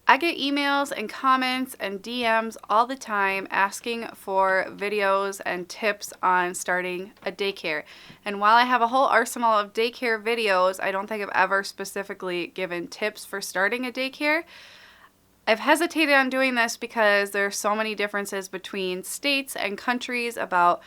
I get emails and comments and DMs all the time asking for videos and tips on starting a daycare. And while I have a whole arsenal of daycare videos, I don't think I've ever specifically given tips for starting a daycare. I've hesitated on doing this because there are so many differences between states and countries about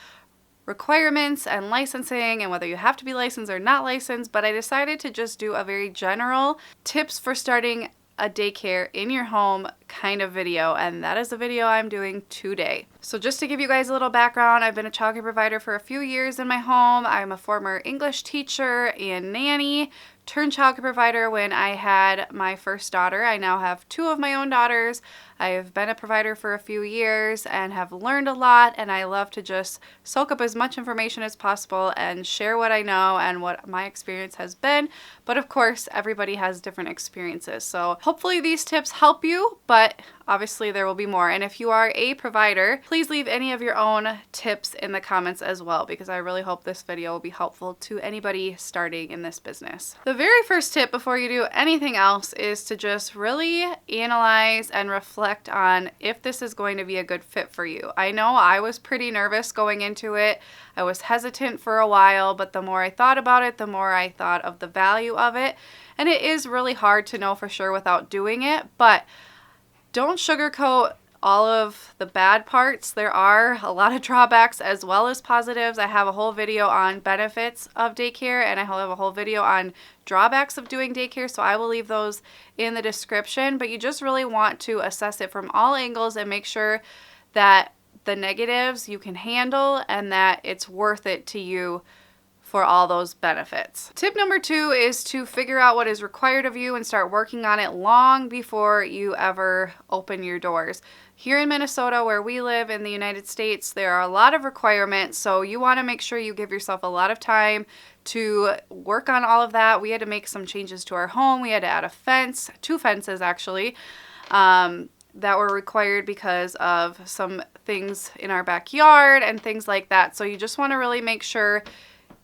requirements and licensing and whether you have to be licensed or not licensed, but I decided to just do a very general tips for starting a daycare in your home kind of video, and that is the video I'm doing today. So just to give you guys a little background, I've been a childcare provider for a few years in my home. I'm a former English teacher and nanny turned childcare provider when I had my first daughter. I now have 2 of my own daughters. I have been a provider for a few years and have learned a lot, and I love to just soak up as much information as possible and share what I know and what my experience has been. But of course, everybody has different experiences. So hopefully these tips help you, but obviously there will be more. And if you are a provider, please leave any of your own tips in the comments as well, because I really hope this video will be helpful to anybody starting in this business. The very first tip before you do anything else is to just really analyze and reflect on if this is going to be a good fit for you. I know I was pretty nervous going into it. I was hesitant for a while, but the more I thought about it, the more I thought of the value of it. And it is really hard to know for sure without doing it, but don't sugarcoat all of the bad parts. There are a lot of drawbacks as well as positives. I have a whole video on benefits of daycare, and I have a whole video on drawbacks of doing daycare, so I will leave those in the description. But you just really want to assess it from all angles and make sure that the negatives you can handle and that it's worth it to you for all those benefits. Tip number 2 is to figure out what is required of you and start working on it long before you ever open your doors. Here in Minnesota, where we live in the United States, there are a lot of requirements, so you want to make sure you give yourself a lot of time to work on all of that. We had to make some changes to our home. We had to add a fence, 2 fences actually, that were required because of some things in our backyard and things like that. So you just want to really make sure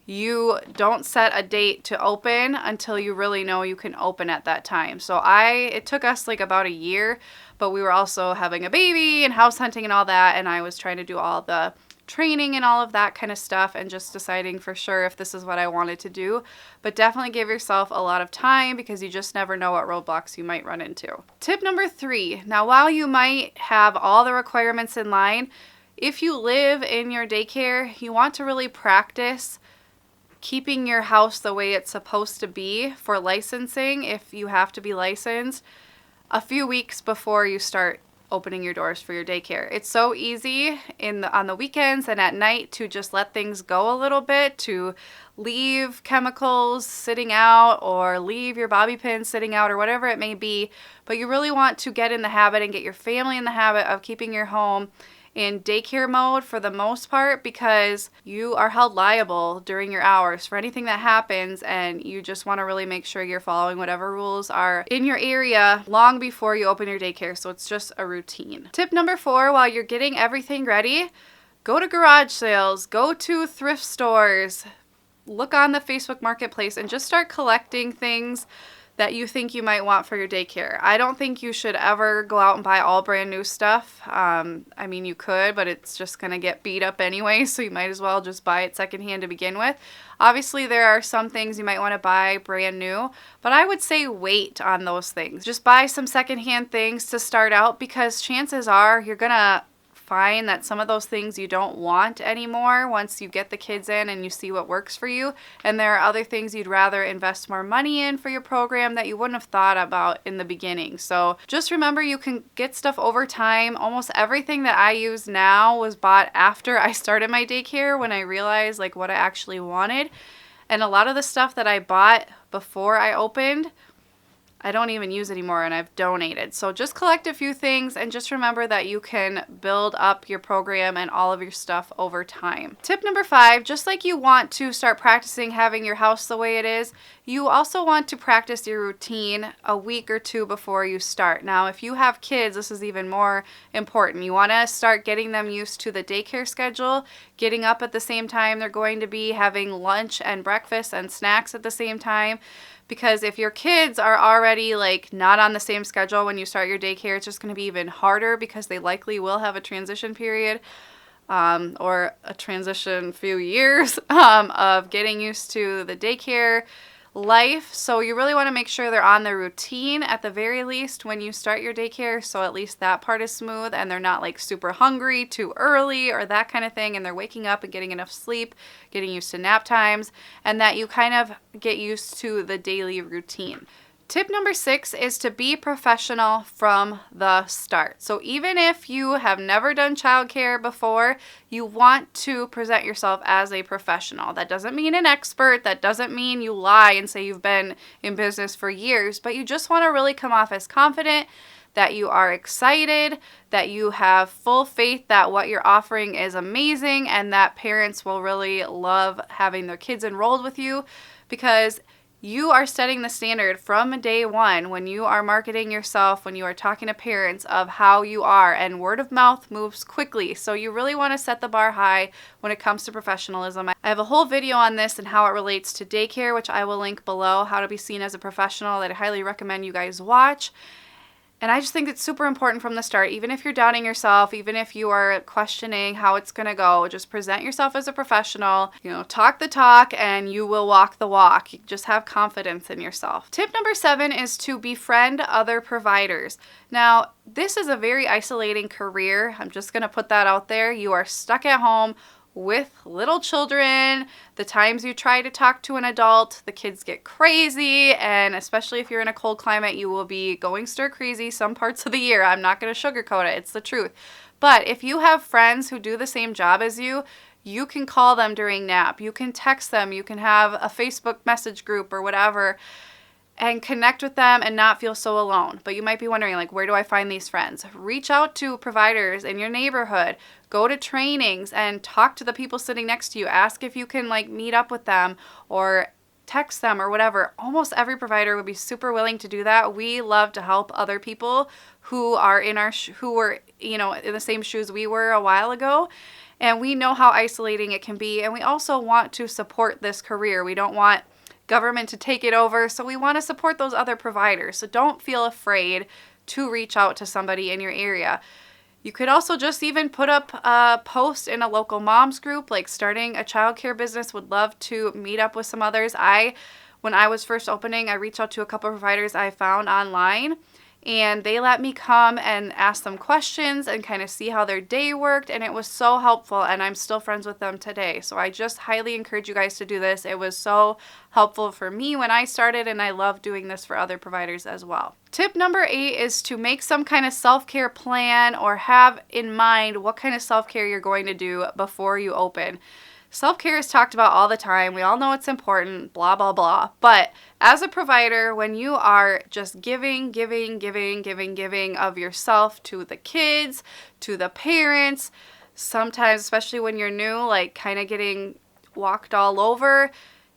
you don't set a date to open until you really know you can open at that time. So it took us like about a year, but we were also having a baby and house hunting and all that, and I was trying to do all the training and all of that kind of stuff and just deciding for sure if this is what I wanted to do. But definitely give yourself a lot of time because you just never know what roadblocks you might run into. Tip number 3. Now, while you might have all the requirements in line, if you live in your daycare, you want to really practice keeping your house the way it's supposed to be for licensing, if you have to be licensed, a few weeks before you start opening your doors for your daycare. It's so easy on the weekends and at night to just let things go a little bit, to leave chemicals sitting out or leave your bobby pins sitting out or whatever it may be. But you really want to get in the habit and get your family in the habit of keeping your home in daycare mode for the most part, because you are held liable during your hours for anything that happens, and you just want to really make sure you're following whatever rules are in your area long before you open your daycare, so it's just a routine. Tip number 4, while you're getting everything ready, go to garage sales, go to thrift stores, look on the Facebook Marketplace, and just start collecting things that you think you might want for your daycare. I don't think you should ever go out and buy all brand new stuff. I mean, you could, but it's just going to get beat up anyway, so you might as well just buy it secondhand to begin with. Obviously, there are some things you might want to buy brand new, but I would say wait on those things. Just buy some secondhand things to start out, because chances are you're going to find that some of those things you don't want anymore once you get the kids in and you see what works for you, and there are other things you'd rather invest more money in for your program that you wouldn't have thought about in the beginning. So just remember, you can get stuff over time. Almost everything that I use now was bought after I started my daycare, when I realized like what I actually wanted, and a lot of the stuff that I bought before I opened, I don't even use anymore, and I've donated. So just collect a few things and just remember that you can build up your program and all of your stuff over time. Tip number 5, just like you want to start practicing having your house the way it is, You also want to practice your routine a week or two before you start. Now, if you have kids, this is even more important. You want to start getting them used to the daycare schedule, getting up at the same time they're going to be, having lunch and breakfast and snacks at the same time. Because if your kids are already like not on the same schedule when you start your daycare, it's just going to be even harder because they likely will have a transition period. Or a transition few years of getting used to the daycare life. So you really want to make sure they're on the routine at the very least when you start your daycare, so at least that part is smooth and they're not like super hungry too early or that kind of thing, and they're waking up and getting enough sleep, getting used to nap times, and that you kind of get used to the daily routine. Tip number 6 is to be professional from the start. So even if you have never done childcare before, you want to present yourself as a professional. That doesn't mean an expert. That doesn't mean you lie and say you've been in business for years, but you just want to really come off as confident, that you are excited, that you have full faith that what you're offering is amazing, and that parents will really love having their kids enrolled with you, because you are setting the standard from day one when you are marketing yourself, when you are talking to parents of how you are, and word of mouth moves quickly. So you really want to set the bar high when it comes to professionalism. I have a whole video on this and how it relates to daycare, which I will link below, how to be seen as a professional, that I highly recommend you guys watch. And I just think it's super important from the start, even if you're doubting yourself, even if you are questioning how it's going to go, just present yourself as a professional, talk the talk and you will walk the walk. Just have confidence in yourself. Tip number 7 is to befriend other providers. Now, this is a very isolating career. I'm just going to put that out there. You are stuck at home with little children. The times you try to talk to an adult, the kids get crazy, and especially if you're in a cold climate, you will be going stir crazy some parts of the year. I'm not going to sugarcoat it. It's the truth. But if you have friends who do the same job as you, you can call them during nap. You can text them. You can have a Facebook message group or whatever and connect with them and not feel so alone. But you might be wondering, like, where do I find these friends? Reach out to providers in your neighborhood. Go to trainings and talk to the people sitting next to you. Ask if you can meet up with them or text them or whatever. Almost every provider would be super willing to do that. We love to help other people who are in who were in the same shoes we were a while ago. And we know how isolating it can be. And we also want to support this career. We don't want government to take it over, so we want to support those other providers. So don't feel afraid to reach out to somebody in your area. You could also just even put up a post in a local moms group, like starting a childcare business. Would love to meet up with some others. When I was first opening, I reached out to a couple of providers I found online, and they let me come and ask them questions and kind of see how their day worked, and it was so helpful, and I'm still friends with them today. So I just highly encourage you guys to do this. It was so helpful for me when I started, and I love doing this for other providers as well. Tip number 8 is to make some kind of self-care plan or have in mind what kind of self-care you're going to do before you open. Self-care is talked about all the time. We all know it's important, blah, blah, blah. But as a provider, when you are just giving of yourself to the kids, to the parents, sometimes, especially when you're new, like kind of getting walked all over,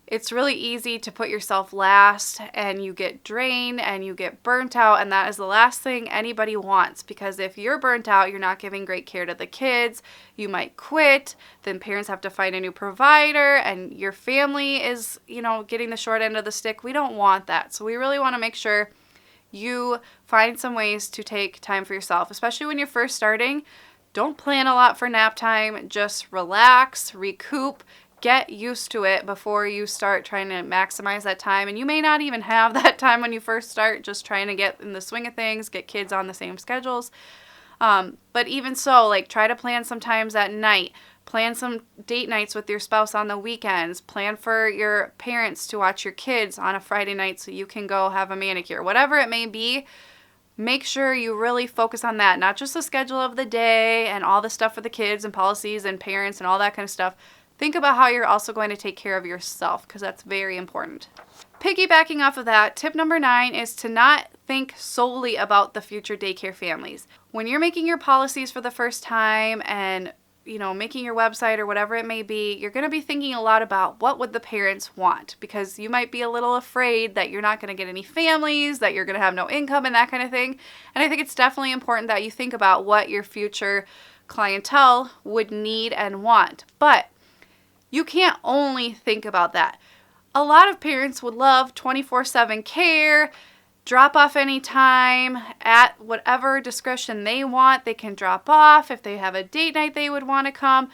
it's really easy to put yourself last, and you get drained and you get burnt out, and that is the last thing anybody wants, because if you're burnt out, you're not giving great care to the kids, you might quit, then parents have to find a new provider, and your family is, getting the short end of the stick. We don't want that. So we really want to make sure you find some ways to take time for yourself, especially when you're first starting. Don't plan a lot for nap time. Just relax, recoup, get used to it before you start trying to maximize that time. And you may not even have that time when you first start, just trying to get in the swing of things, get kids on the same schedules. But even so, try to plan sometimes at night. Plan some date nights with your spouse on the weekends. Plan for your parents to watch your kids on a Friday night so you can go have a manicure. Whatever it may be, make sure you really focus on that. Not just the schedule of the day and all the stuff for the kids and policies and parents and all that kind of stuff. Think about how you're also going to take care of yourself, because that's very important. Piggybacking off of that, tip number 9 is to not think solely about the future daycare families. When you're making your policies for the first time and making your website or whatever it may be, you're going to be thinking a lot about what would the parents want, because you might be a little afraid that you're not going to get any families, that you're going to have no income and that kind of thing. And I think it's definitely important that you think about what your future clientele would need and want. But you can't only think about that. A lot of parents would love 24/7 care, drop off anytime at whatever discretion they want. They can drop off if they have a date night they would want to come.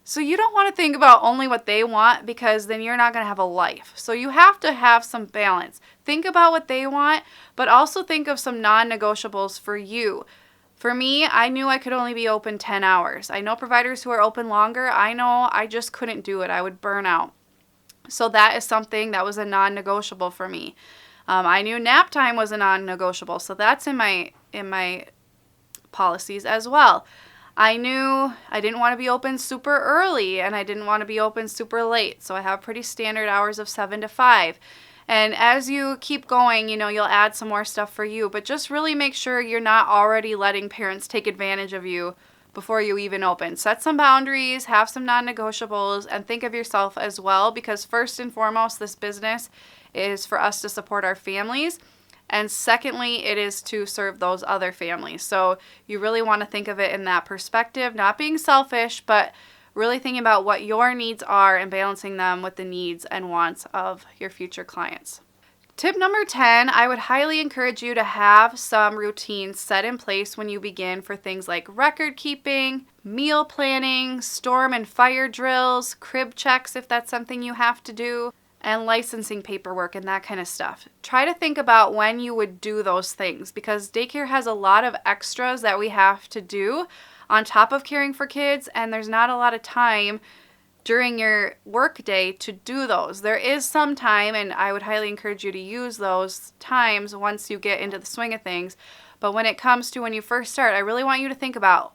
So you don't want to think about only what they want, because then you're not going to have a life. So you have to have some balance. Think about what they want, but also think of some non-negotiables for you. For me, I knew I could only be open 10 hours. I know providers who are open longer. I know I just couldn't do it. I would burn out. So that is something that was a non-negotiable for me. I knew nap time was a non-negotiable, so that's in my policies as well. I knew I didn't want to be open super early, and I didn't want to be open super late, so I have pretty standard hours of 7 to 5. And as you keep going, you'll add some more stuff for you, but just really make sure you're not already letting parents take advantage of you before you even open. Set some boundaries, have some non-negotiables, and think of yourself as well, because first and foremost, this business is for us to support our families, and secondly, it is to serve those other families. So you really want to think of it in that perspective, not being selfish, but really thinking about what your needs are and balancing them with the needs and wants of your future clients. Tip number 10, I would highly encourage you to have some routines set in place when you begin for things like record keeping, meal planning, storm and fire drills, crib checks if that's something you have to do, and licensing paperwork and that kind of stuff. Try to think about when you would do those things, because daycare has a lot of extras that we have to do on top of caring for kids, and there's not a lot of time during your work day to do those. There is some time, and I would highly encourage you to use those times once you get into the swing of things. But when it comes to when you first start, I really want you to think about,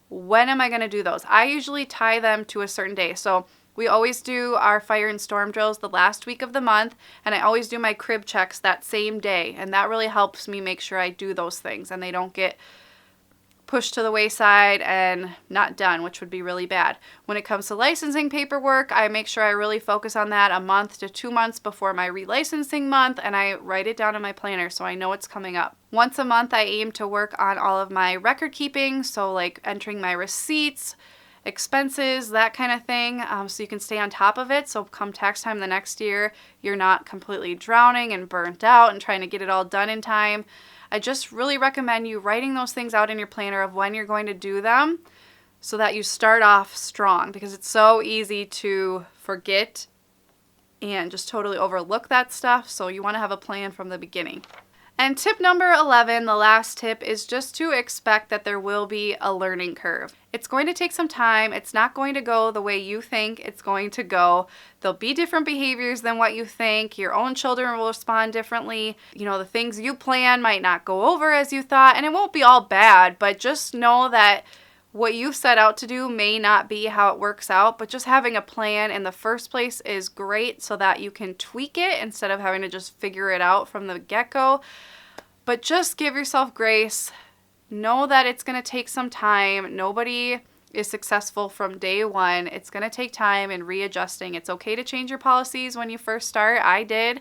when am I going to do those? I usually tie them to a certain day. So we always do our fire and storm drills the last week of the month, and I always do my crib checks that same day, and that really helps me make sure I do those things and they don't get pushed to the wayside and not done, which would be really bad. When it comes to licensing paperwork, I make sure I really focus on that a month to 2 months before my relicensing month, and I write it down in my planner so I know it's coming up. Once a month, I aim to work on all of my record keeping, so like entering my receipts, expenses, that kind of thing, so you can stay on top of it. So come tax time the next year, you're not completely drowning and burnt out and trying to get it all done in time. I just really recommend you writing those things out in your planner of when you're going to do them, so that you start off strong, because it's so easy to forget and just totally overlook that stuff. So you want to have a plan from the beginning. And tip number 11, the last tip, is just to expect that there will be a learning curve. It's going to take some time. It's not going to go the way you think it's going to go. There'll be different behaviors than what you think. Your own children will respond differently. The things you plan might not go over as you thought, and it won't be all bad, but just know that what you set out to do may not be how it works out, but just having a plan in the first place is great so that you can tweak it instead of having to just figure it out from the get-go. But just give yourself grace. Know that it's going to take some time. Nobody is successful from day one. It's going to take time and readjusting. It's okay to change your policies when you first start. I did.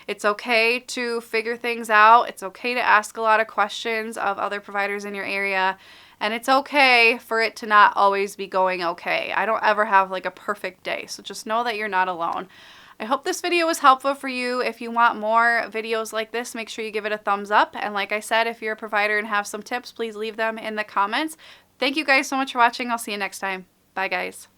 It's okay to figure things out. It's okay to ask a lot of questions of other providers in your area. And it's okay for it to not always be going okay. I don't ever have like a perfect day, so just know that you're not alone. I hope this video was helpful for you. If you want more videos like this, make sure you give it a thumbs up. And like I said, if you're a provider and have some tips, please leave them in the comments. Thank you guys so much for watching. I'll see you next time. Bye, guys.